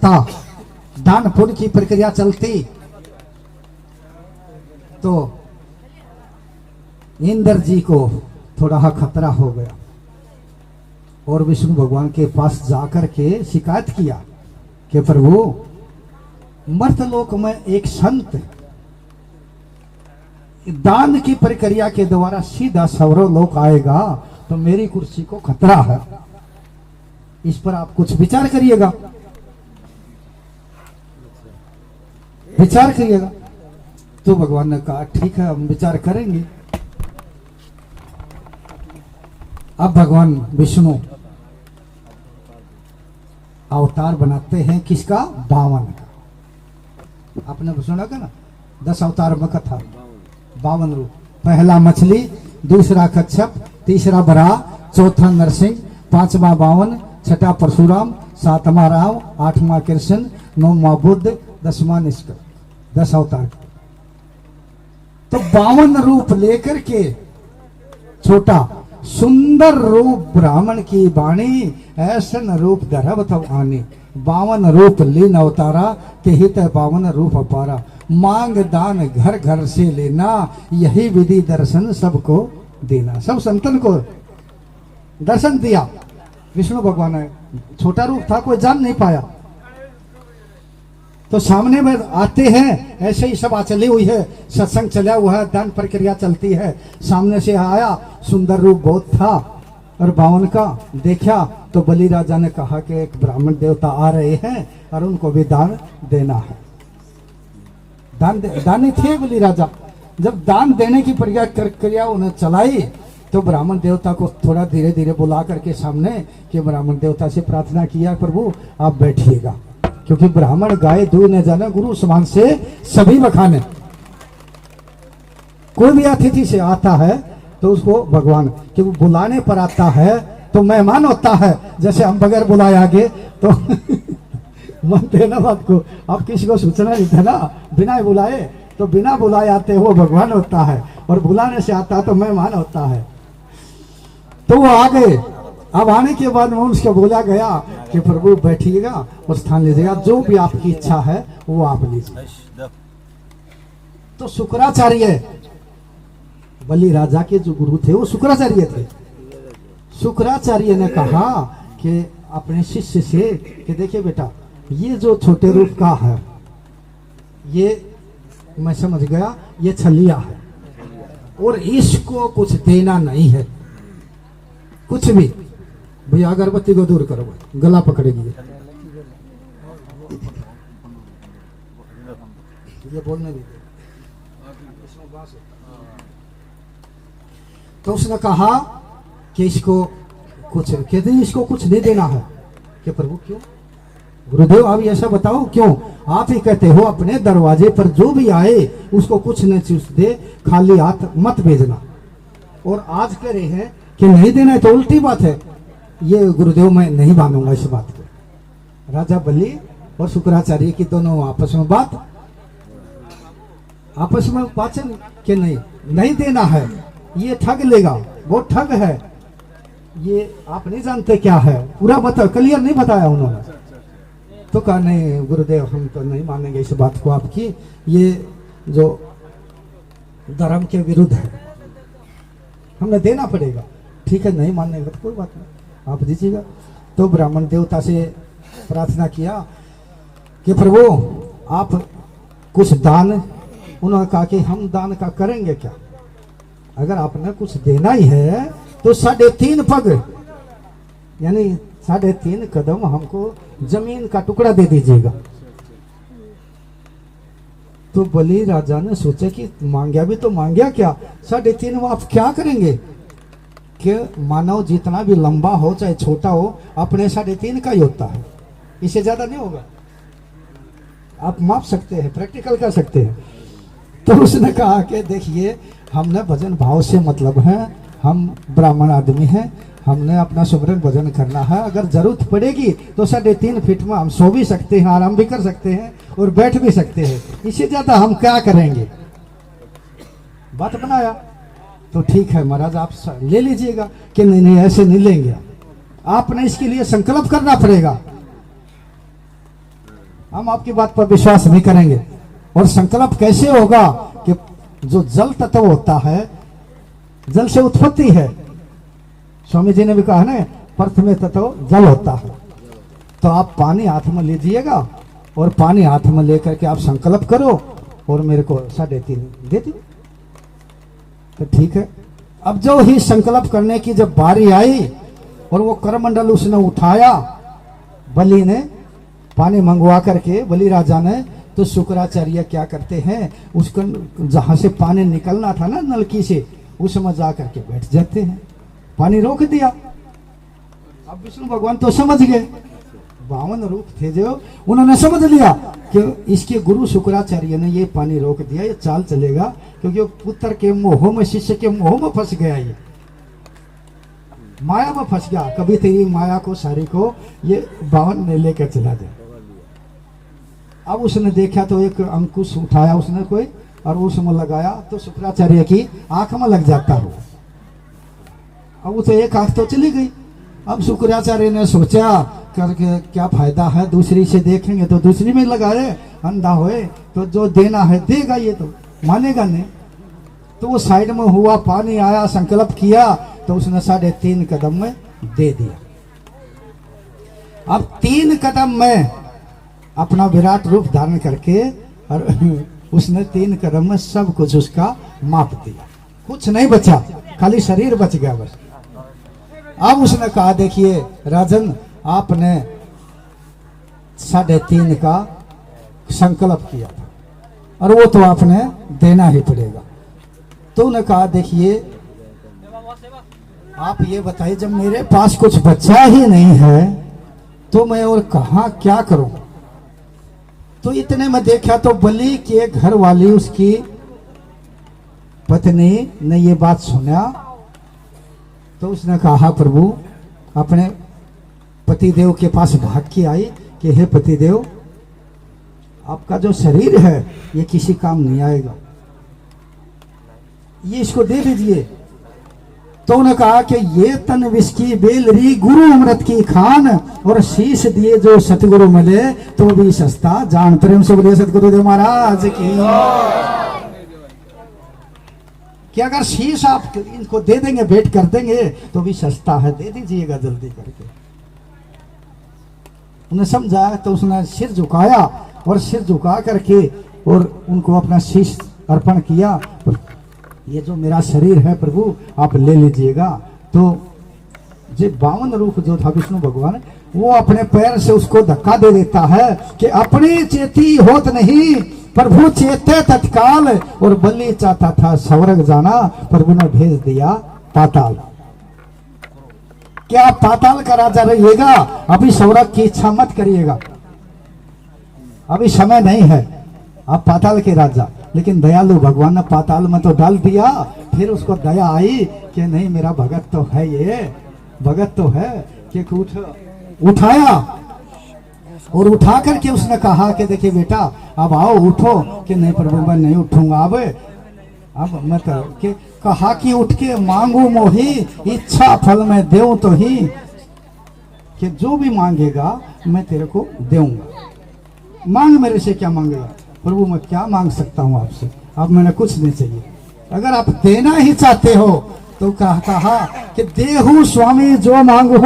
चलता, दान पुण्य की प्रक्रिया चलती, तो इंद्र जी को थोड़ा खतरा हो गया और विष्णु भगवान के पास जाकर के शिकायत किया कि प्रभु, मर्तलोक में एक संत दान की प्रक्रिया के द्वारा सीधा सौरव लोक आएगा, तो मेरी कुर्सी को खतरा है, इस पर आप कुछ विचार करिएगा, विचार करिएगा। तो भगवान ने कहा ठीक है, हम विचार करेंगे। अब भगवान विष्णु अवतार बनाते हैं, किसका? बावन का। आपने सुना का ना, 10 अवतार में कथा, 52 रूप। पहला मछली, दूसरा कच्छप, तीसरा बराह, चौथा नरसिंह, पांचवा बावन, छठा परशुराम, सातवां राम, आठवां कृष्ण, नौवां बुद्ध, 10वां निष्कल। 10 अवतार। तो 52 रूप लेकर के छोटा सुंदर रूप ब्राह्मण की वाणी, ऐसन रूप धरब तब आनी। 52 रूप लीन अवतारा, तेहित 52 रूप अपारा। मांग दान घर घर से लेना, यही विधि दर्शन सबको देना। सब संतन को दर्शन दिया विष्णु भगवान ने। छोटा रूप था, कोई जान नहीं पाया, तो सामने में आते हैं, ऐसे ही सभा चली हुई है, सत्संग चला हुआ है, दान प्रक्रिया चलती है। सामने से आया, सुंदर रूप बहुत था, और 52 का देखा तो बलि राजा ने कहा कि एक ब्राह्मण देवता आ रहे हैं और उनको भी दान देना है। दानी थे बलि राजा। जब दान देने की प्रक्रिया उन्हें चलाई, तो ब्राह्मण देवता को थोड़ा धीरे धीरे बुला करके सामने कि ब्राह्मण देवता से प्रार्थना किया, प्रभु आप बैठिएगा, क्योंकि ब्राह्मण गाय दूध न जाने, गुरु समान से सभी बखाने। कोई भी अतिथि से आता है तो उसको भगवान कि वो बुलाने पर आता है तो मेहमान होता है। जैसे हम बगैर बुलाए आगे तो मानते ना बात को, आप किसी को सूचना नहीं देना, बिना बुलाए, तो बिना बुलाए आते वो भगवान होता है, और बुलाने से आता तो मेहमान होता है। तो वो आ गए। अब आने के बाद में उसको बोला गया कि प्रभु बैठिएगा और स्थान लीजिएगा, जो भी आपकी इच्छा है वो आप लीजिए। तो शुक्राचार्य, बलि राजा के जो गुरु थे वो शुक्राचार्य थे। शुक्राचार्य ने कहा कि अपने शिष्य से कि देखिए बेटा, ये जो छोटे रूप का है, ये मैं समझ गया ये छलिया है, और इसको कुछ देना नहीं है, कुछ भी। भैया अगरबत्ती को दूर करो, गला पकड़ेगी ये बोलने दीजिए। तो उसने कहा कि इसको कुछ, कहते इसको कुछ नहीं देना है। कि प्रभु क्यों? गुरुदेव आप ऐसा बताओ क्यों? आप ही कहते हो अपने दरवाजे पर जो भी आए उसको कुछ न चूस दे, खाली हाथ मत भेजना, और आज कह रहे हैं कि नहीं देना है, तो उल्टी बात है। ये गुरुदेव मैं नहीं मानूंगा इस बात को। राजा बलि और शुक्राचार्य की दोनों आपस में वाचन कि नहीं देना है, ये ठग लेगा, वो ठग है, ये आप नहीं जानते क्या है, पूरा बता, क्लियर नहीं बताया उन्होंने। तो कहा नहीं गुरुदेव हम तो नहीं मानेंगे इस बात को आपकी, ये जो धर्म के विरुद्ध है, हमें देना पड़ेगा। ठीक है, नहीं मानने का तो कोई बात नहीं, आप दीजिएगा। तो ब्राह्मण देवता से प्रार्थना किया कि प्रभु आप कुछ दान। उन्होंने कहा कि हम दान का करेंगे क्या, अगर आपने कुछ देना ही है तो 3.5 पग यानी 3.5 कदम हमको जमीन का टुकड़ा दे दीजिएगा। तो बलि राजा ने सोचा कि मांगया भी तो मांगया क्या, 3.5 वो आप क्या करेंगे? कि मानव जितना भी लंबा हो चाहे छोटा हो अपने 3.5 का ही होता है, इससे ज्यादा नहीं होगा। आप माप सकते हैं, प्रैक्टिकल कर सकते हैं। तो उसने कहा कि देखिए हमने भजन भाव से मतलब है, हम ब्राह्मण आदमी हैं, हमने अपना सुमरन भजन करना है, अगर जरूरत पड़ेगी तो 3.5 फीट में हम सो भी सकते हैं, आराम भी कर सकते हैं और बैठ भी सकते हैं, इससे ज्यादा हम क्या करेंगे। बात बनाया तो ठीक है महाराज आप ले लीजिएगा। कि नहीं ऐसे नहीं लेंगे, आपने इसके लिए संकल्प करना पड़ेगा। हम आपकी बात पर विश्वास नहीं करेंगे। और संकल्प कैसे होगा कि जो जल तत्व होता है, जल से उत्पत्ति है। स्वामी जी ने भी कहा ना, प्रथम तत्व जल होता है। तो आप पानी हाथ में लीजिएगा और पानी हाथ में लेकर के आप संकल्प करो और मेरे को 3.5 दे दी। तो ठीक है। अब जो ही संकल्प करने की जब बारी आई और वो करमंडल उसने उठाया, बलि ने पानी मंगवा करके, बलि राजा ने, तो शुक्राचार्य क्या करते हैं, उसको जहां से पानी निकलना था ना नलकी से, उसमें जा करके बैठ जाते हैं। पानी रोक दिया। अब विष्णु भगवान तो समझ गए, 52 रूप थे जो, उन्होंने समझ लिया कि इसके गुरु शुक्राचार्य ने ये पानी रोक दिया, ये चाल चलेगा, क्योंकि वो पुत्र के मोह में, शिष्य के मोह में फंस गया, ये माया में फंस गया। कभी तेरी माया को सारी को ये 52 ने लेकर चला जाए। अब उसने देखा तो एक अंकुश उठाया उसने कोई और उसमें लगाया, तो शुक्राचार्य की आंख में लग जाता हो। अब वो तो एक आंख तो चली गई। अब शुक्राचार्य ने सोचा करके क्या फायदा है, दूसरी से देखेंगे तो दूसरी में लगाए, अंधा होए तो जो देना है देगा, ये तो मानेगा नहीं। तो वो साइड में हुआ, पानी आया, संकल्प किया, तो उसने 3.5 कदम में दे दिया। अब 3 कदम में अपना विराट रूप धारण करके और उसने 3 कदम में सब कुछ उसका माप दिया, कुछ नहीं बचा, खाली शरीर बच गया बस। अब उसने कहा, देखिए राजन, आपने 3.5 का संकल्प किया था और वो तो आपने देना ही पड़ेगा। तो उन्होंने कहा, देखिए आप ये बताइए, जब मेरे पास कुछ बचा ही नहीं है तो मैं और कहाँ क्या करूं। तो इतने में देखा तो बलि के घर वाली, उसकी पत्नी ने ये बात सुना, तो उसने कहा, प्रभु, अपने पतिदेव के पास भाग के आई कि हे पतिदेव, आपका जो शरीर है ये किसी काम नहीं आएगा, ये इसको दे दीजिए। तो उन्होंने कहा कि ये तन विस्की बेलरी गुरु अमृत की खान, और शीश दिए जो सतगुरु मिले तो भी सस्ता। जान प्रेम से बोलिए सतगुरुदेव महाराज की। कि अगर शीश आप इनको दे देंगे, भेंट कर देंगे तो भी सस्ता है, दे दीजिएगा जल्दी करके। उन्हें समझा तो उसने सिर झुकाया और सिर झुका करके और उनको अपना शीश अर्पण किया। ये जो मेरा शरीर है प्रभु, आप ले लीजिएगा। तो जो 52 रूप जो था विष्णु भगवान, वो अपने पैर से उसको धक्का दे देता है कि अपनी चेती होत नहीं, प्रभु चेते तत्काल। और बलि चाहता था स्वर्ग जाना, प्रभु ने भेज दिया पाताल। क्या आप पाताल का राजा रहिएगा, अभी स्वर्ग की इच्छा मत करिएगा, अभी समय नहीं है, आप पाताल के राजा। लेकिन दयालु भगवान ने पाताल में तो डाल दिया। फिर उसको दया आई कि नहीं, मेरा भगत तो है, ये भगत तो है, कि उठाया और उठा करके उसने कहा कि देखिए बेटा, अब आओ, उठो। कि नहीं प्रभु, मैं नहीं उठूंगा अब मैं तो कि कहा कि उठ के मांगू मोही, इच्छा फल में देऊं तो ही, कि जो भी मांगेगा मैं तेरे को देऊंगा। मांग, मेरे से क्या मांगेगा प्रभु, मैं क्या मांग सकता हूं आपसे, अब मैंने कुछ नहीं चाहिए। अगर आप देना ही चाहते हो तो कहा कि देहु स्वामी जो मांगू।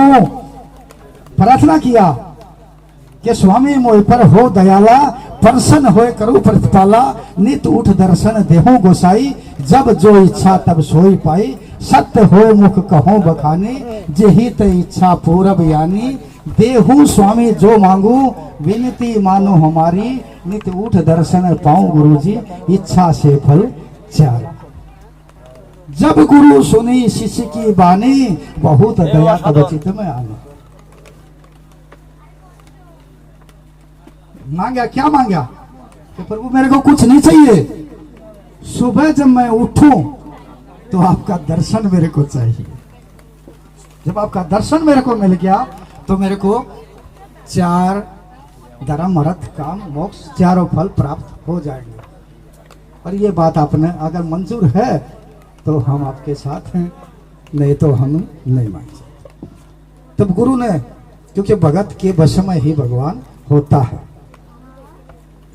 प्रार्थना किया कि स्वामी मोह पर हो दयाला, प्रसन्न होए करो प्रतिपाला, नित उठ दर्शन देहु गोसाई, जब जो इच्छा तब सोई पाई, सत्य होए मुख कहो बखानी, जेहि ते इच्छा पूरब यानी, देहु स्वामी जो मांगू, विनती मानो हमारी, नित उठ दर्शन पाऊं गुरु जी, इच्छा से फल चार। जब गुरु सुनी शिष्य की बानी, बहुत दया तब चित में आनी। मांगा, क्या मांगा कि प्रभु मेरे को कुछ नहीं चाहिए, सुबह जब मैं उठूं तो आपका दर्शन मेरे को चाहिए। जब आपका दर्शन मेरे को मिल गया तो मेरे को 4 धर्म अर्थ काम मोक्ष चारों फल प्राप्त हो जाएंगे। और ये बात आपने अगर मंजूर है तो हम आपके साथ हैं, नहीं तो हम नहीं मान सकते। तब गुरु ने, क्योंकि भगत के वश में ही भगवान होता है,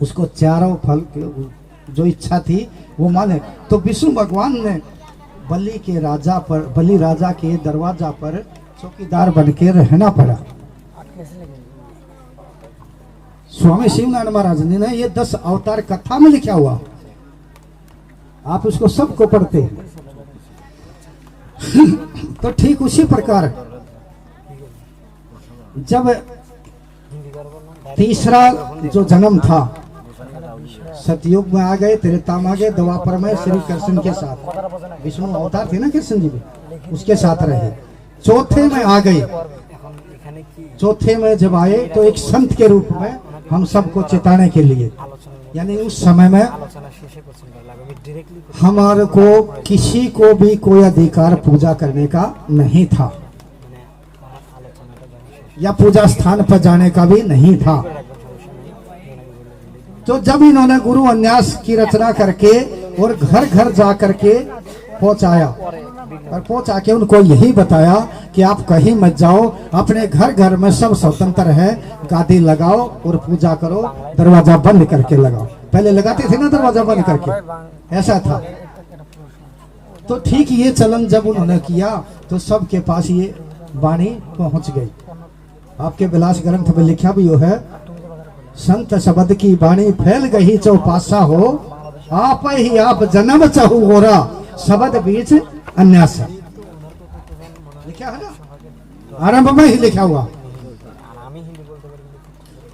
उसको चारों फल जो इच्छा थी वो माने। तो विष्णु भगवान ने बलि राजा के दरवाजा पर चौकीदार बन के रहना पड़ा। स्वामी शिवनारायण महाराज ने ये 10 अवतार कथा में लिखा हुआ, आप उसको सबको पढ़ते हैं। तो ठीक उसी प्रकार जब तीसरा जो जन्म था, सतयुग में आ गए, त्रेता में आ गए, द्वापर में श्री कृष्ण के साथ, विष्णु अवतार थे ना कृष्ण जी भी, उसके साथ रहे। चौथे में आ गए, चौथे में जब आए तो एक संत के रूप में हम सबको चेताने के लिए, यानी उस समय में हमारे को किसी को भी कोई अधिकार पूजा करने का नहीं था, या पूजा स्थान पर जाने का भी नहीं था। तो जब इन्होंने गुरु अन्यास की रचना करके और घर घर जा करके पहुंचाया, और पहुंचा के उनको यही बताया कि आप कहीं मत जाओ, अपने घर घर में सब स्वतंत्र है, गादी लगाओ और पूजा करो, दरवाजा बंद करके लगाओ। पहले लगाते थे ना दरवाजा बंद करके, ऐसा था। तो ठीक ये चलन जब उन्होंने किया तो सबके पास ये वाणी पहुंच गई। आपके विलास ग्रंथ में लिखा भी है, संत शब्द की वाणी फैल गई चौपासा हो, आप ही आप जन्म चहु गोरा, शब्द बीच अन्यासा। लिखा है ना, आरंभ में ही लिखा हुआ।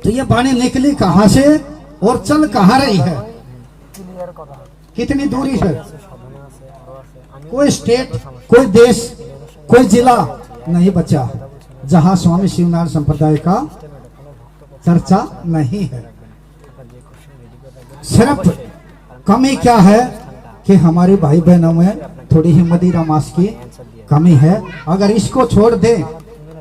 तो ये वाणी निकली कहां से और चल कहां रही है, कितनी दूरी है, कोई स्टेट, कोई देश, कोई जिला नहीं बचा जहां स्वामी शिवनारायण संप्रदाय का चर्चा नहीं है। सिर्फ कमी क्या है कि हमारे भाई बहनों में थोड़ी ही मदिरा मांस की कमी है। अगर इसको छोड़ दे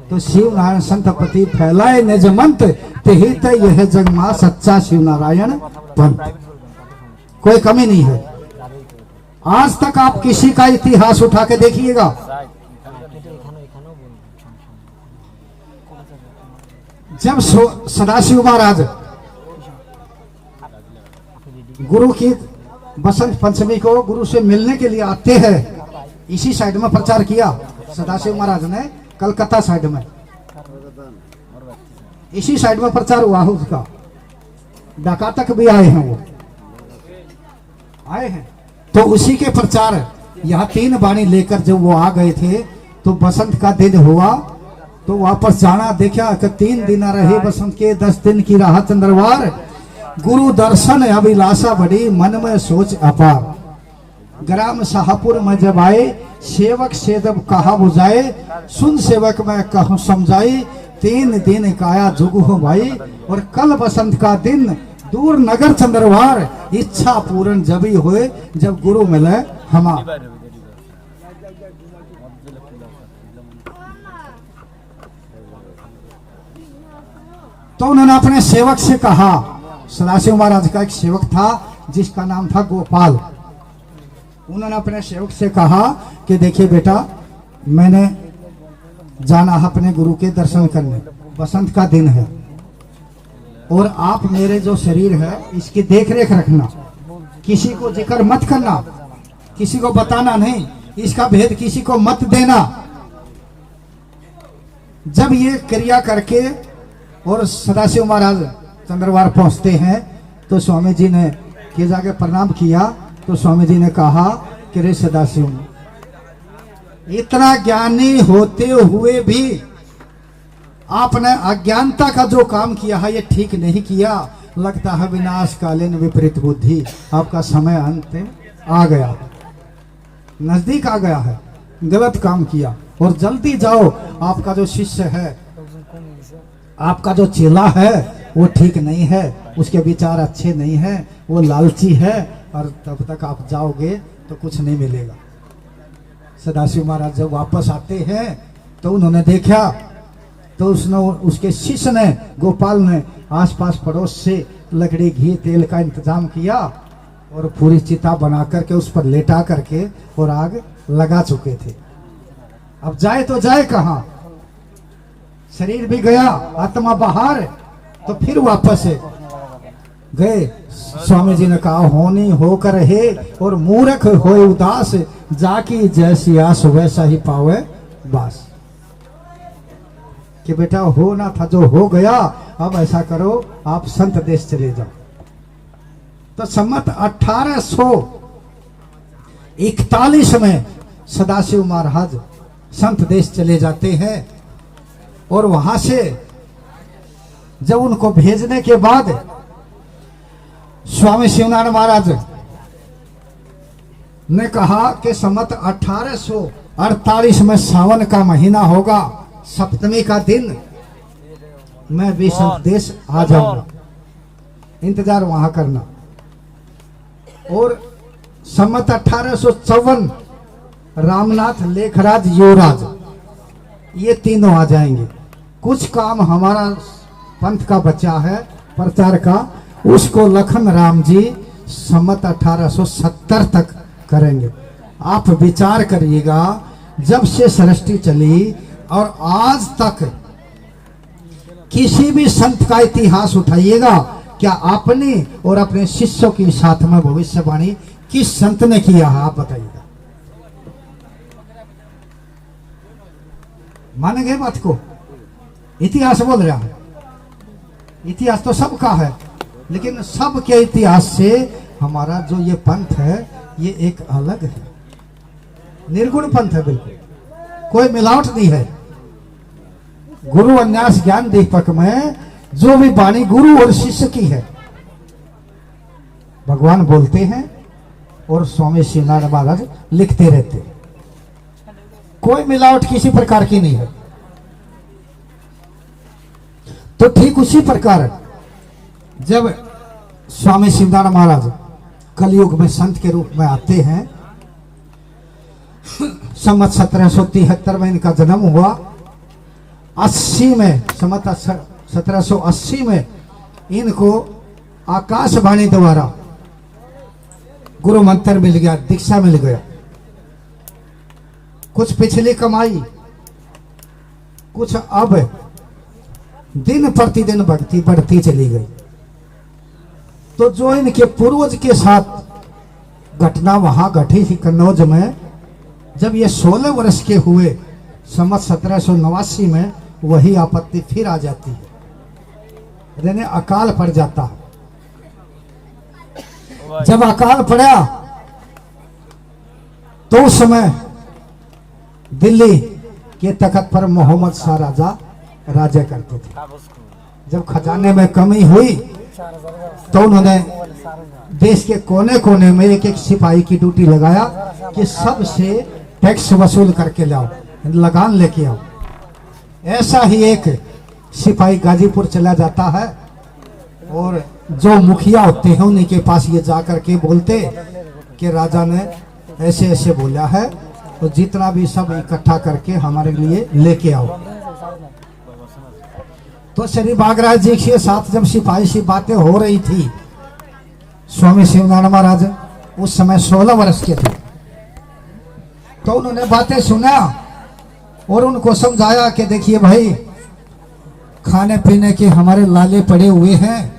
तो शिवनारायण संतपति फैलाए निज मंत, तेहि ते यह जग मां सच्चा शिवनारायण पंथ। कोई कमी नहीं है। आज तक आप किसी का इतिहास उठा के देखिएगा, जब सदाशिव महाराज गुरु की बसंत पंचमी को गुरु से मिलने के लिए आते हैं, इसी साइड में प्रचार किया सदाशिव महाराज ने, कलकत्ता साइड में, इसी साइड में प्रचार हुआ उसका। ढाका तक भी आए हैं, वो आए हैं। तो उसी के प्रचार यहाँ 3 वाणी लेकर जब वो आ गए थे तो बसंत का दिन हुआ तो वापस जाना देखा कि 3 दिन रहे बसंत के, 10 दिन की राह चंद्रवार, गुरु दर्शन अभिलाषा बड़ी, मन में सोच अपार। ग्राम शाहपुर में जब आए, सेवक से जब कहा बुझाए, सुन सेवक में कहूं समझाई, 3 दिन काया जुगु हो भाई, और कल बसंत का दिन दूर नगर चंद्रवार, इच्छा पूर्ण जब ही हुए जब गुरु मिले हमार। तो उन्होंने अपने सेवक से कहा, सदाशिव महाराज का एक सेवक था जिसका नाम था गोपाल। उन्होंने अपने सेवक से कहा कि देखिए बेटा, मैंने जाना अपने गुरु के दर्शन करने, बसंत का दिन है, और आप मेरे जो शरीर है इसकी देख रेख रखना, किसी को जिक्र मत करना, किसी को बताना नहीं, इसका भेद किसी को मत देना। जब ये क्रिया करके और सदाशिव महाराज चंद्रवार पहुंचते हैं तो स्वामी जी ने के जाके प्रणाम किया। तो स्वामी जी ने कहा कि रे सदाशिव, इतना ज्ञानी होते हुए भी आपने अज्ञानता का जो काम किया है ये ठीक नहीं किया। लगता है विनाशकालीन विपरीत बुद्धि, आपका समय अंत आ गया, नजदीक आ गया है, गलत काम किया, और जल्दी जाओ, आपका जो शिष्य है, आपका जो चेला है वो ठीक नहीं है, उसके विचार अच्छे नहीं है, वो लालची है, और तब तक आप जाओगे तो कुछ नहीं मिलेगा। सदाशिव महाराज जब वापस आते हैं तो उन्होंने देखा तो उसके शिष्य ने, गोपाल ने, आसपास पड़ोस से लकड़ी, घी, तेल का इंतजाम किया और पूरी चिता बना करके उस पर लेटा करके और आग लगा चुके थे। अब जाए तो जाए कहां, शरीर भी गया, आत्मा बाहर, तो फिर वापस है। गए। स्वामी जी ने कहा होनी होकर हे और मूर्ख होए उदास, जाकी जैसी आस वैसा ही पावे बास। कि बेटा होना था जो हो गया, अब ऐसा करो आप संत देश चले जाओ। तो सम्मत 1841 में सदाशिव महाराज संत देश चले जाते हैं और वहां से जब उनको भेजने के बाद स्वामी शिवनारायण महाराज ने कहा कि सम्मत 1848 में सावन का महीना होगा, सप्तमी का दिन, मैं भी संत देश आ जाऊंगा, इंतजार वहां करना। और सम्मत 1854 रामनाथ, लेखराज, युवराज, ये तीनों आ जाएंगे। कुछ काम हमारा पंथ का बचा है प्रचार का, उसको लखन राम जी सम्मत 1870 तक करेंगे। आप विचार करिएगा, जब से सृष्टि चली और आज तक किसी भी संत का इतिहास उठाइएगा, क्या आपने और अपने शिष्यों के साथ में भविष्यवाणी किस संत ने किया है, आप बताइएगा। मानेंगे बात को? इतिहास बोल रहा है, इतिहास तो सबका है, लेकिन सबके इतिहास से हमारा जो ये पंथ है ये एक अलग है, निर्गुण पंथ है, बिल्कुल कोई मिलावट नहीं है। गुरु अन्यास ज्ञान दीपक में जो भी वाणी गुरु और शिष्य की है, भगवान बोलते हैं और स्वामी शिवनारायण महाराज लिखते रहते हैं। कोई मिलावट किसी प्रकार की नहीं है। तो ठीक उसी प्रकार जब स्वामी शिवनारायण महाराज कलयुग में संत के रूप में आते हैं, सम्मत 1773 में इनका जन्म हुआ। 80 में, सम्मत 1780 में इनको आकाशवाणी द्वारा गुरु मंत्र मिल गया, दीक्षा मिल गया। कुछ पिछली कमाई, कुछ अब दिन प्रतिदिन भक्ति बढ़ती चली गई। तो जो इनके पूर्वज के साथ घटना वहां घटी थी कन्नौज में, जब ये 16 वर्ष के हुए सम्मत 1789 में, वही आपत्ति फिर आ जाती है, यानी अकाल पड़ जाता है। जब अकाल पड़ा तो उस समय दिल्ली के तख्त पर मोहम्मद शाह राजा करते थे। जब खजाने में कमी हुई तो उन्होंने देश के कोने कोने में एक एक सिपाही की ड्यूटी लगाया कि सबसे टैक्स वसूल करके लाओ, लगान लेके आओ। ऐसा ही एक सिपाही गाजीपुर चला जाता है और जो मुखिया होते हैं उन्हीं के पास ये जाकर के बोलते कि राजा ने ऐसे ऐसे बोला है, तो जितना भी सब इकट्ठा करके हमारे लिए लेके आओ। तो श्री बागराज जी के साथ जब सिपाही सी बातें हो रही थी, स्वामी शिवनारायण महाराज उस समय 16 वर्ष के थे, तो उन्होंने बातें सुना और उनको समझाया कि देखिए भाई, खाने पीने के हमारे लाले पड़े हुए हैं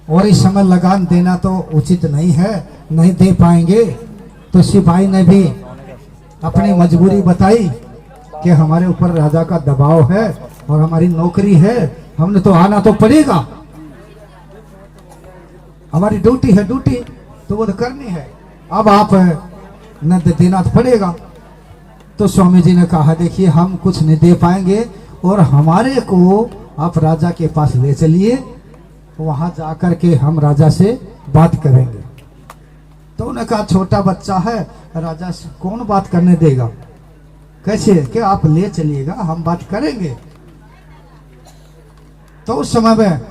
और इस समय लगान देना तो उचित नहीं है, नहीं दे पाएंगे। तो सिपाही ने भी अपनी मजबूरी बताई कि हमारे ऊपर राजा का दबाव है और हमारी नौकरी है, हमने तो आना तो पड़ेगा, हमारी ड्यूटी है, ड्यूटी तो वो तो करनी है, अब आप न देना तो पड़ेगा। तो स्वामी जी ने कहा देखिए हम कुछ नहीं दे पाएंगे और हमारे को आप राजा के पास ले चलिए, वहां जाकर के हम राजा से बात करेंगे। तो उन्होंने कहा छोटा बच्चा है, राजा से कौन बात करने देगा, कैसे कि आप ले चलिएगा, हम बात करेंगे। तो उस समय में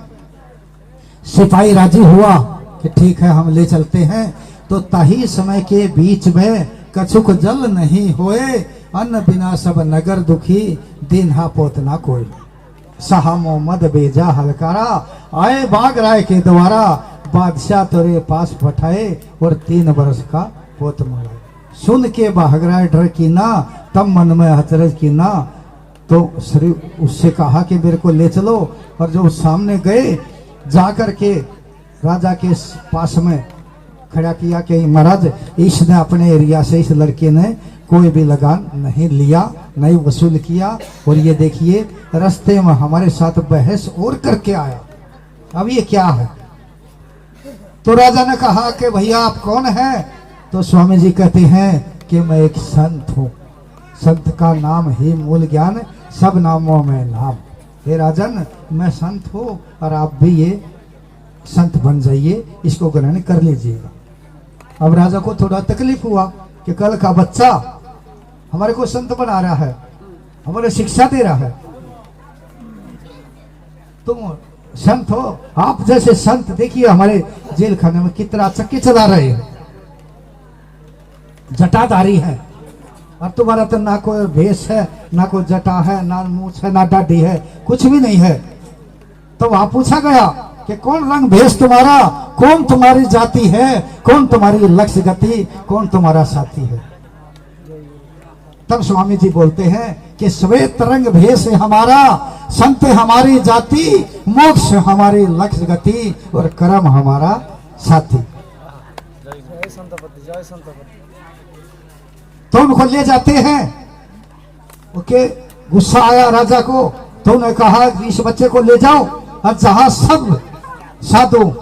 सिपाही राजी हुआ कि ठीक है हम ले चलते हैं। तो ताही समय के बीच में कछुक जल नहीं होए, अन्न बिना सब नगर दुखी, दीन्हा पोत ना कोई। शाह मोहम्मद बेजा हलकारा, आए बाग राय के द्वारा, बादशाह तेरे पास पठाए और 3 वर्ष का पोत मंगाए। सुन के बागराय डर की ना, तब मन में हचरज की ना। तो श्री उससे कहा कि मेरे को ले चलो, और जो सामने गए जाकर के राजा के पास में खड़ा किया कि महाराज इसने अपने एरिया से, इस लड़के ने कोई भी लगान नहीं लिया, नहीं वसूल किया, और ये देखिए रास्ते में हमारे साथ बहस और करके आया, अब ये क्या है। तो राजा ने कहा कि भैया आप कौन हैं? तो स्वामी जी कहते हैं कि मैं एक संत हूँ, संत का नाम ही मूल ज्ञान, सब नामों में नाम। हे राजन मैं संत हूँ और आप भी ये संत बन जाइए, इसको ग्रहण कर लीजिएगा। अब राजा को थोड़ा तकलीफ हुआ कि कल का बच्चा हमारे को संत बना रहा है, हमारे शिक्षा दे रहा है, तुम संत हो। आप जैसे संत देखिए हमारे जेल खाने में कितना चक्के चला रहे हैं, जटाधारी है, और तुम्हारा तो ना कोई भेष है, ना कोई जटा है, ना मूछ है, ना दाढ़ी है, कुछ भी नहीं है। तो वहां पूछा गया कि कौन रंग भेष तुम्हारा, कौन तुम्हारी जाति है, कौन तुम्हारी लक्ष्य गति, कौन तुम्हारा साथी है। तब स्वामी जी बोलते हैं कि श्वेत रंग भेष हमारा, संत हमारी जाति, मोक्ष हमारी लक्ष्य गति, और कर्म हमारा साथी। तो उनको ले जाते हैं। ओके, गुस्सा आया राजा को, तो उन्होंने कहा इस बच्चे को ले जाओ, और जहां सब साधु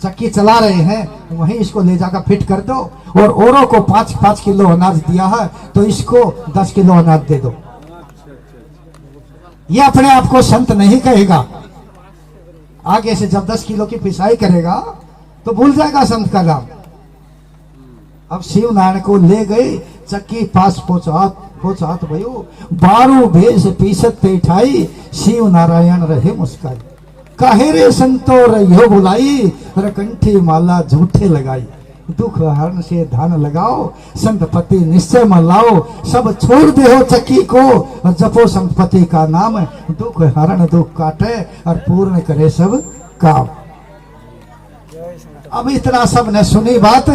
चक्की चला रहे हैं वहीं इसको ले जाकर फिट कर दो, और औरों को 5-5 किलो अनाज दिया है तो इसको 10 किलो अनाज दे दो। ये अपने आप को संत नहीं कहेगा, आगे से जब 10 किलो की पिसाई करेगा तो भूल जाएगा संत का नाम। अब शिव नारायण को ले गए, चक्की पास पहुंचा तो भयो 12 भेष पीसत पेठाई, शिव नारायण रहे मुस्काई। काहे रे संतो रहियो बुलाई, कंठी माला झूठे लगाई। दुख हरण से ध्यान लगाओ, संतपति निश्चय मन लाओ। सब छोड़ दे हो चक्की को, और जपो संतपति का नाम। दुख हरण दुख काटे, और पूर्ण करे सब काम। अब इतना सब ने सुनी बात,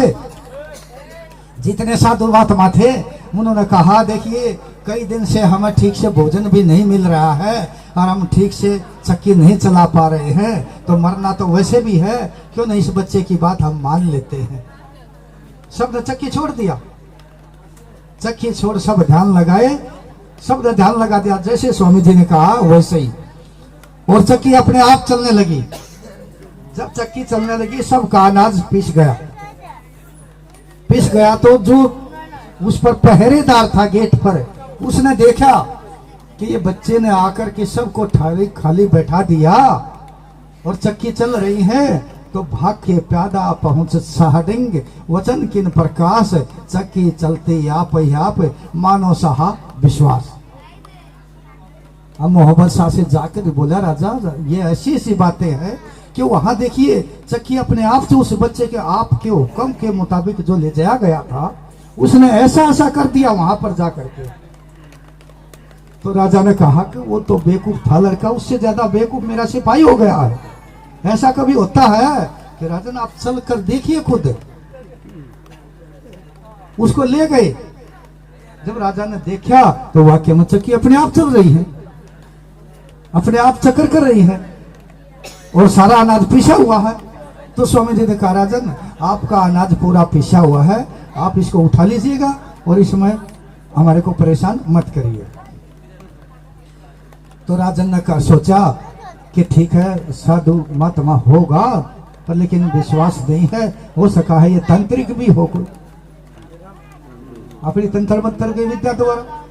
जितने साधु महात्मा थे उन्होंने कहा देखिए कई दिन से हमें ठीक से भोजन भी नहीं मिल रहा है, और हम ठीक से चक्की नहीं चला पा रहे हैं, तो मरना तो वैसे भी है, क्यों नहीं इस बच्चे की बात हम मान लेते हैं। सब ने चक्की छोड़ दिया, चक्की छोड़ सब ध्यान लगाए, सब ने ध्यान लगा दिया जैसे स्वामी जी ने कहा वैसे ही, और चक्की अपने आप चलने लगी। जब चक्की चलने लगी सबका अनाज पिस गया, तो जो उस पर पहरेदार था गेट पर, उसने देखा कि ये बच्चे ने आकर के सबको थाली खाली बैठा दिया और चक्की चल रही है, तो भाग के प्यादा पहुंच साहडिंग, वचन किन प्रकाश, चक्की चलते आप मानो सहा विश्वास। अब मोहब्बत शाह से जाकर बोला राजा ये ऐसी ऐसी बातें हैं कि वहां देखिए चक्की अपने आप से उस बच्चे के आप के हुक्म के मुताबिक जो ले जाया गया था उसने ऐसा ऐसा कर दिया वहां पर जाकर के। तो राजा ने कहा कि वो तो बेवकूफ था लड़का, उससे ज्यादा बेवकूफ मेरा सिपाही हो गया है। ऐसा कभी होता है कि राजन आप चल कर देखिए खुद। उसको ले गए, जब राजा ने देखा तो वाकई में चक्की अपने आप चल रही है, अपने आप चक्कर कर रही है, और सारा अनाज पिसा हुआ है। तो स्वामी जी ने कहा राजन आपका अनाज पूरा पिसा हुआ है, आप इसको उठा लीजिएगा और इसमें हमारे को परेशान मत करिए। तो राजन ने कहा सोचा कि ठीक है साधु महात्मा होगा, पर लेकिन विश्वास नहीं है, हो सका है ये तांत्रिक भी हो कोई, अपनी तंत्र मंत्र की विद्या द्वारा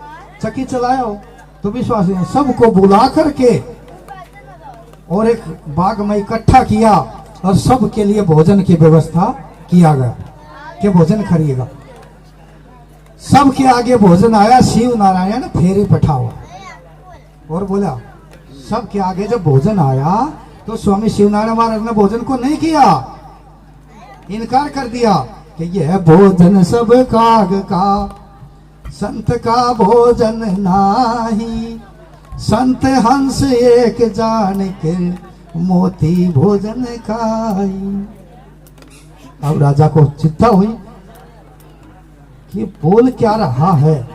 चक्की चलाया हो, तो विश्वास नहीं। सबको बुला करके और एक बाग में इकट्ठा किया और सबके लिए भोजन की व्यवस्था किया गया कि भोजन करिएगा। सबके आगे भोजन आया, शिव नारायण फेरी पठाओ, और बोला सबके आगे जब भोजन आया तो स्वामी शिव नारायण महाराज ने भोजन को नहीं किया, इनकार कर दिया कि यह भोजन सब काग का, संत का भोजन नाही, संत हंस एक जान के मोती भोजन खाई। अब राजा को चिंता हुई कि बोल क्या रहा है,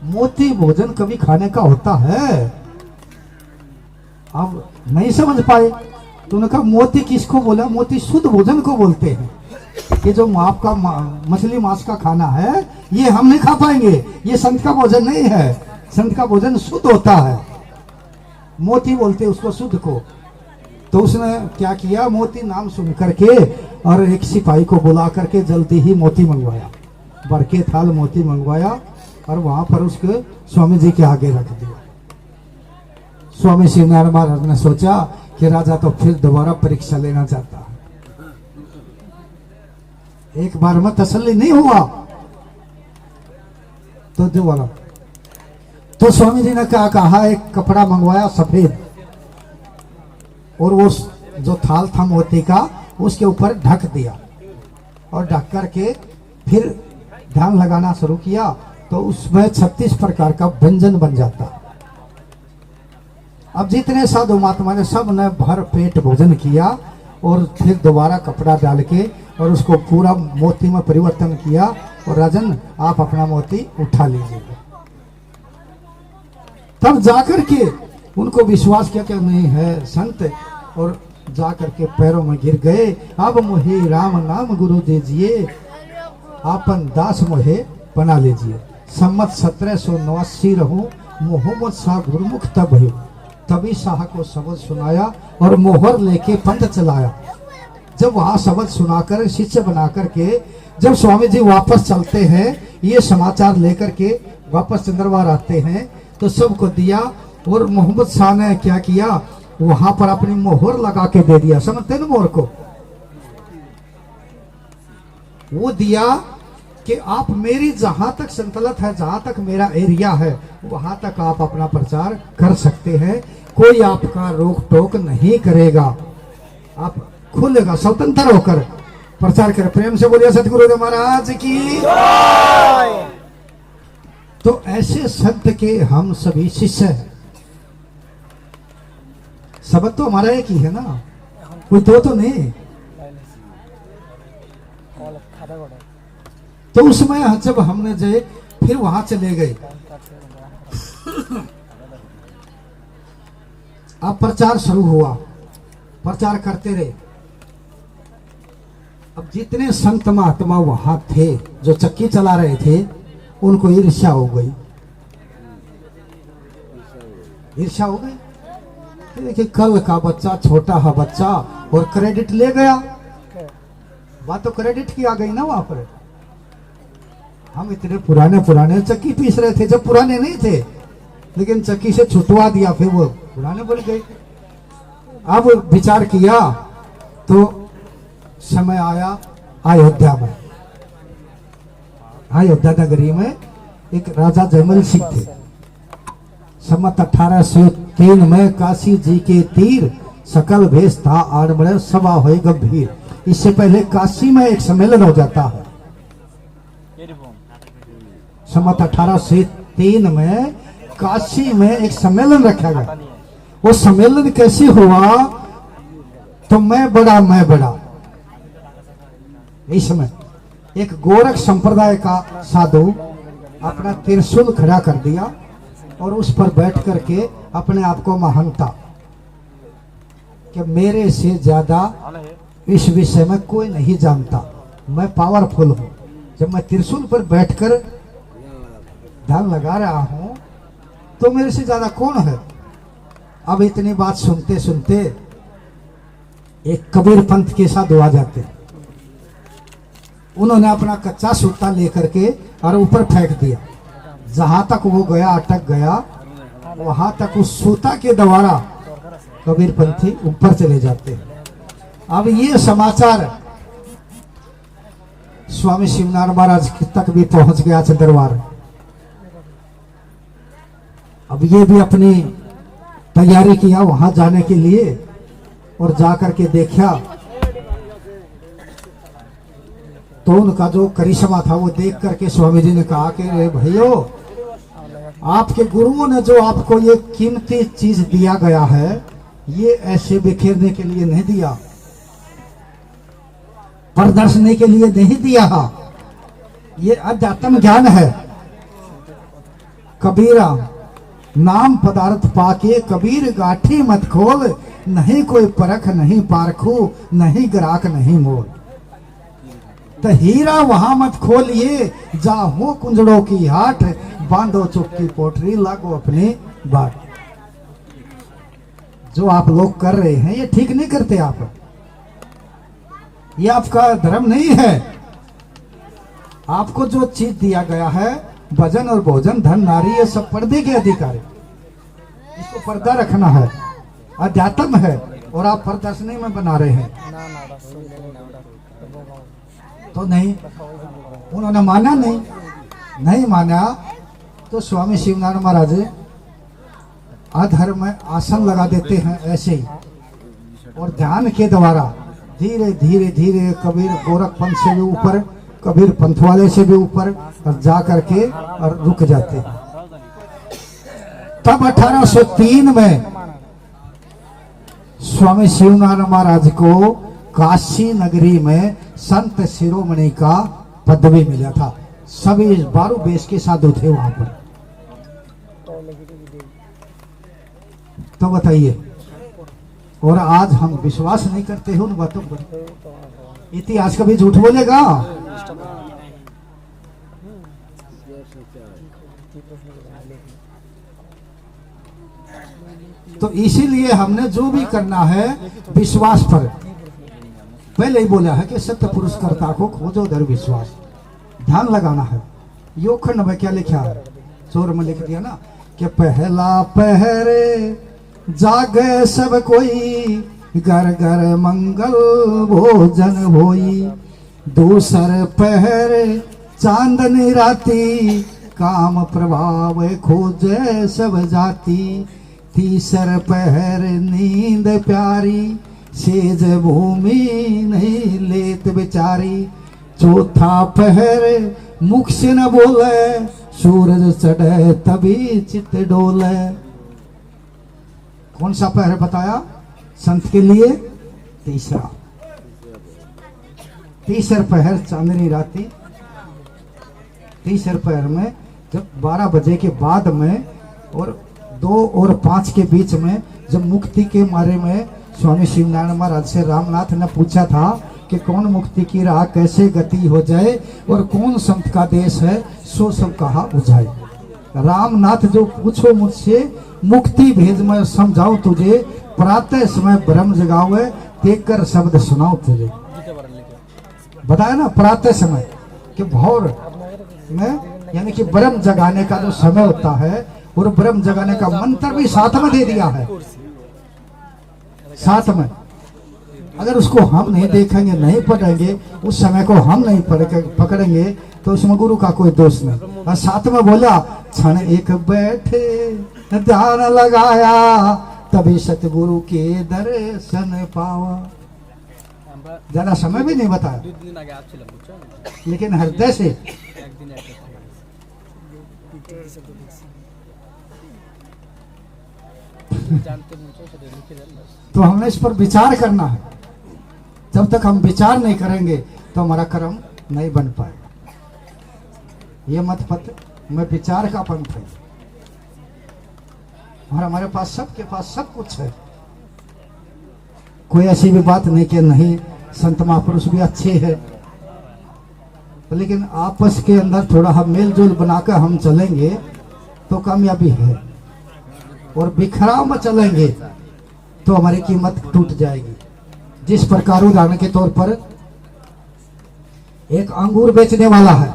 मोती भोजन कभी खाने का होता है। अब नहीं समझ पाए, तो उन्होंने कहा मोती किसको बोला? मोती शुद्ध भोजन को बोलते हैं। ये जो आपका मछली मांस का खाना है ये हम नहीं खा पाएंगे, ये संत का भोजन नहीं है। संत का भोजन शुद्ध होता है, मोती बोलते उसको शुद्ध को। तो उसने क्या किया, मोती नाम सुन करके और एक सिपाही को बुला करके जल्दी ही मोती मंगवाया, बरके थाल मोती मंगवाया और वहां पर उसके स्वामी जी के आगे रख दिया। स्वामी शिवनारायण महाराज ने सोचा कि राजा तो फिर दोबारा परीक्षा लेना चाहता है, एक बार में तसल्ली नहीं हुआ तो जो वाला। तो स्वामी जी ने क्या कहा, एक कपड़ा मंगवाया सफेद और वो जो थाल था मोती का उसके ऊपर ढक दिया और ढक करके फिर ध्यान लगाना शुरू किया तो उसमें 36 प्रकार का व्यंजन बन जाता। अब जितने साधु महात्मा ने सब ने भर पेट भोजन किया और फिर दोबारा कपड़ा डाल के और उसको पूरा मोती में परिवर्तन किया और राजन आप अपना मोती उठा लीजिए। तब जाकर के उनको विश्वास किया कि नहीं है संत, और जाकर के पैरों में गिर गए। अब मोहे राम नाम गुरु दीजिए, आपन दास मोहे बना लीजिए। सम्मत 1789 रहूं, मोहम्मद शाह गुरुमुख तब हुई। तभी शाह को शब्द सुनाया और मोहर लेके पंथ चलाया। जब वहां शब्द सुनाकर शिष्य बना करके जब स्वामी जी वापस चलते हैं, ये समाचार लेकर के वापस चंद्रवार आते हैं तो सबको दिया। और मोहम्मद शाह ने क्या किया, वहां पर अपनी मोहर लगा के दे दिया। समझते ना मोहर को, वो दिया कि आप मेरी जहां तक संतलत है, जहां तक मेरा एरिया है वहां तक आप अपना प्रचार कर सकते हैं, कोई आपका रोक टोक नहीं करेगा, आप खुलेगा स्वतंत्र होकर प्रचार करें। प्रेम से बोलिए सतगुरुदेव महाराज की। तो ऐसे संत के हम सभी शिष्य हैं। शब्द तो हमारा एक ही है ना, कोई दो तो नहीं। तो उसमें जब हमने जो फिर वहां चले गए, अब प्रचार शुरू हुआ, प्रचार करते रहे। अब जितने संत महात्मा वहां थे जो चक्की चला रहे थे उनको ईर्ष्या हो गई, ईर्ष्या हो गई। देखिए कल का बच्चा, छोटा हा बच्चा, और क्रेडिट ले गया। बात तो क्रेडिट की आ गई ना वहां पर। हम इतने पुराने चक्की पीस रहे थे जब पुराने नहीं थे, लेकिन चक्की से छुटवा दिया, फिर वो पुराने बन गए। अब विचार किया तो समय आया अयोध्या में। अयोध्या नगरी में एक राजा जयमल सिंह थे। सम्मत 1803 में काशी जी के तीर सकल भेष था आड़मड़े सभा होए गंभीर। इससे पहले काशी में एक सम्मेलन हो जाता है। सम्मत 1803 में काशी में एक सम्मेलन रखा गया। वो सम्मेलन कैसे हुआ, तो मैं बड़ा इस समय एक गोरख संप्रदाय का साधु अपना त्रिशूल खड़ा कर दिया और उस पर बैठ करके अपने आप को महानता कि मेरे से ज्यादा इस विषय में कोई नहीं जानता, मैं पावरफुल हूं। जब मैं त्रिशूल पर बैठकर ध्यान लगा रहा हूं तो मेरे से ज्यादा कौन है। अब इतनी बात सुनते सुनते एक कबीर पंथ के साथ आ जाते हैं। उन्होंने अपना कच्चा सूता लेकर के और ऊपर फेंक दिया। जहां तक वो गया, अटक गया, वहां तक उस सूता के द्वारा कबीर पंथी ऊपर चले जाते हैं। अब ये समाचार स्वामी शिवनारायण महाराज तक भी पहुंच गया चंद्रवार। अब ये भी अपनी तैयारी किया वहां जाने के लिए और जाकर के देखा तो उनका जो करिश्मा था वो देख करके स्वामी जी ने कहा कि भाइयों, आपके गुरुओं ने जो आपको ये कीमती चीज दिया गया है ये ऐसे बिखेरने के लिए नहीं दिया, प्रदर्शनी के लिए नहीं दिया, ये अध्यात्म ज्ञान है। कबीरा नाम पदार्थ पाके कबीर गाठी मत खोल, नहीं कोई परख नहीं पारखू, नहीं ग्राहक नहीं मोल। तो हीरा वहां मत खोलिए जा हो कुंजड़ों की हाट, बांधो चुप की पोटरी लागो अपनी बाट। जो आप लोग कर रहे हैं ये ठीक नहीं करते आप, ये आपका धर्म नहीं है। आपको जो चीज दिया गया है भजन और भोजन धन नारी ये सब पर्दे के अधिकार है, इसको पर्दा रखना है, अध्यात्म है, और आप प्रदर्शनी में बना रहे हैं। तो नहीं, उन्होंने माना नहीं माना तो स्वामी शिवनारायण महाराज अधर्म में आसन लगा देते हैं ऐसे ही, और ध्यान के द्वारा धीरे धीरे धीरे कबीर गोरखपंथ से भी ऊपर, कबीर पंथ वाले से भी ऊपर और जा करके और रुक जाते हैं। तब 1803 में स्वामी शिवनारायण महाराज को काशी नगरी में संत शिरोमणि का पदवी मिला था। सभी 12 बेस के साधु थे वहां पर। तो बताइए, और आज हम विश्वास नहीं करते हो उन बातों पर। इतिहास कभी झूठ बोलेगा? तो इसीलिए हमने जो भी करना है विश्वास पर, पहले ही बोला है कि सत्य पुरुषकर्ता को खोजो दर विश्वास, ध्यान लगाना है। योखंड में क्या लिखा है, चोर में लिख दिया ना कि पहला पहरे जागे सब कोई, घर घर मंगल भोजन होई। दूसर पहरे चांदनी राती, काम प्रभाव खोजे सब जाती। तीसर पहर नींद प्यारी, सेज भूमि नहीं लेत बेचारी। चौथा पहर मुख से न बोले, सूरज चढ़े तभी चित डोले। कौन सा पहर बताया संत के लिए? तीसरा। तीसर पहर चांदनी राती, तीसर पहर में जब 12 बजे के बाद में और 2 और 5 के बीच में, जब मुक्ति के मारे में स्वामी शिवनारायण महाराज से रामनाथ ने पूछा था कि कौन मुक्ति की राह कैसे गति हो जाए और कौन संत का देश है, सो सब कहा बुझाए। रामनाथ जो पूछो मुझसे मुक्ति भेद में समझाओ तुझे, प्रातः समय ब्रह्म जगावे देख कर शब्द सुनाओ तुझे। बताया ना प्रातः समय कि भौर में, यानी कि ब्रह्म जगाने का जो समय होता है, और ब्रह्म जगाने का मंत्र भी साथ में दे दिया है, साथ में। अगर उसको हम नहीं देखेंगे, नहीं पढ़ेंगे, उस समय को हम नहीं पकड़ेंगे, तो उसमें गुरु का कोई दोष नहीं। और साथ में बोला क्षण एक बैठे ध्यान लगाया, तभी सतगुरु के दर्शन पावा। ज्यादा समय भी नहीं बताया, लेकिन हृदय से। तो हमने इस पर विचार करना है। जब तक हम विचार नहीं करेंगे तो हमारा कर्म नहीं बन पाएगा। ये मत पत मैं विचार का पंथ है, और हमारे पास सबके पास सब कुछ है। कोई ऐसी भी बात नहीं कि नहीं, संत महापुरुष भी अच्छे हैं, लेकिन आपस के अंदर थोड़ा हम मेल जोल बनाकर हम चलेंगे तो कामयाबी है, और बिखराव में चलेंगे तो हमारी कीमत टूट जाएगी। जिस प्रकार उदाहरण के तौर पर एक अंगूर बेचने वाला है,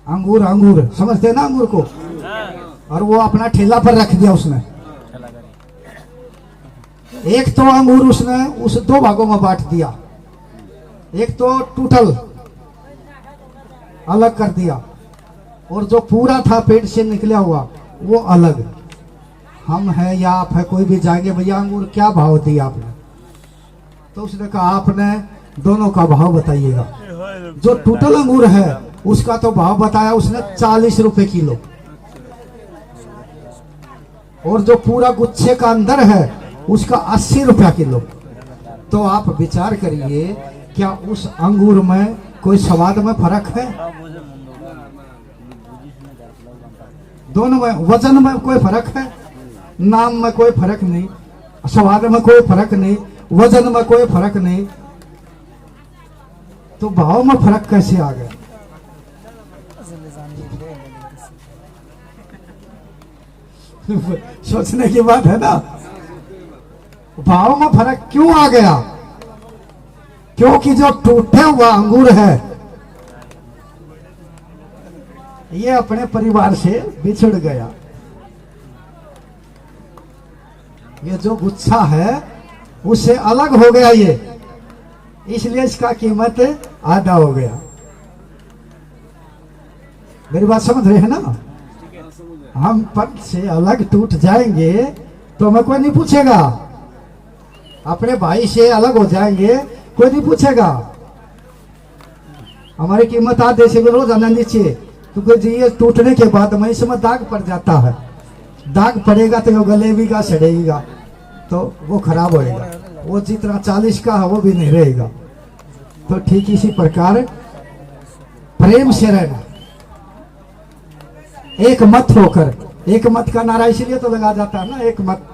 अंगूर समझते ना अंगूर को, और वो अपना ठेला पर रख दिया उसने। एक तो अंगूर उसने उस 2 भागों में बांट दिया, एक तो टूटल अलग कर दिया, और जो पूरा था पेट से निकला हुआ वो अलग। हम है या आप है, कोई भी जाएंगे, भैया अंगूर क्या भाव दिया आपने? तो उसने कहा आपने दोनों का भाव बताइएगा। जो टूटल अंगूर है उसका तो भाव बताया उसने 40 रुपए किलो, और जो पूरा गुच्छे का अंदर है उसका 80 रुपया किलो। तो आप विचार करिए, क्या उस अंगूर में कोई स्वाद में फर्क है? दोनों में वजन में कोई फर्क है? नाम में कोई फर्क नहीं, स्वाद में कोई फर्क नहीं, वजन में कोई फर्क नहीं, तो भाव में फर्क कैसे आ गया? सोचने की बात है ना। भाव में फर्क क्यों आ गया? क्योंकि जो टूटा हुआ अंगूर है ये अपने परिवार से बिछड़ गया। ये जो गुच्छा है उससे अलग हो गया ये, इसलिए इसका कीमत आधा हो गया। मेरी बात समझ रहे हैं ना? हम पंथ से अलग टूट जाएंगे तो हमें कोई नहीं पूछेगा, अपने भाई से अलग हो जाएंगे कोई नहीं पूछेगा, हमारी कीमत आधे से भी रोज आना नीचे, क्योंकि जी ये टूटने के बाद में इसमें दाग पड़ जाता है। दाग पड़ेगा तो वो गलेगा, सड़ेगा, तो वो खराब होएगा, वो जितना 40 का है वो भी नहीं रहेगा। तो ठीक इसी प्रकार प्रेम से रहना, एक मत होकर। एक मत का नारा इसलिए तो लगा जाता है ना, एक मत।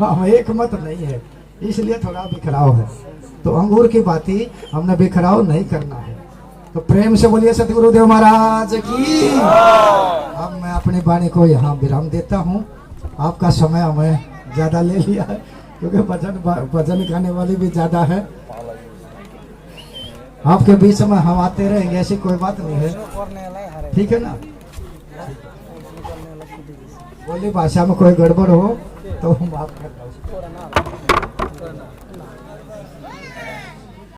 हाँ, एक मत नहीं है, इसलिए थोड़ा बिखराव है। तो अंगूर की बात ही हमने बिखराव नहीं करना है। तो प्रेम से बोलिए सतगुरुदेव महाराज की। अब मैं अपनी वाणी को यहाँ विराम देता हूँ। आपका समय हमें ज्यादा ले लिया है, क्योंकि भजन गाने वाली भी ज्यादा है। आपके बीच में हम आते रहेंगे, ऐसी कोई बात नहीं है, ठीक है ना? बोली भाषा में कोई गड़बड़ हो तो हम बात कर